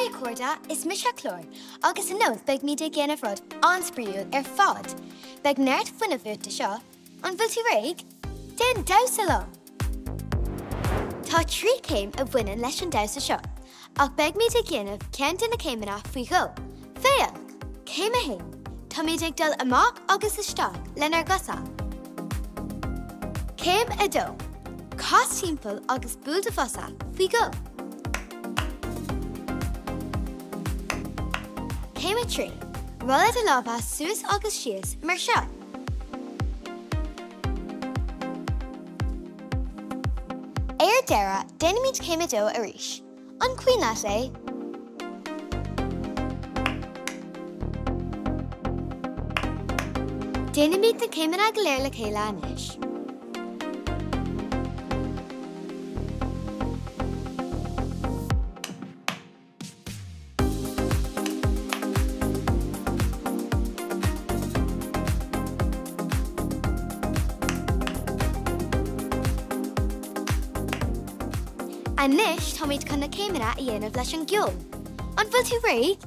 Maria Corda is Misha Clor, agus an nód beg mi de géanamh rud anspriúil fad. Beg neart funna bhút de seo, an bhfuil tú réig? Déan Damhsa Liom. Tá trí céim a bhaineann leis an damhsa seo, ach beg mi de géanamh ceann de na céimeanna faoi go. Fáil, céim a hain, tá mi ag dul amach agus isteach lenar gasa. Céim a dó, cás timpeall agus búl de fosa faoi go. Céim a trí, rolla de lábha suas agus sios mar seo. Éir deire déanaimid céim a dó a rís. An cuioine é. Déanaimid na céimeanna go léir le chéile anois. Anois tá muid chun na céimeanna a dhéanamh leis an gceol. An bhfuil tú réig?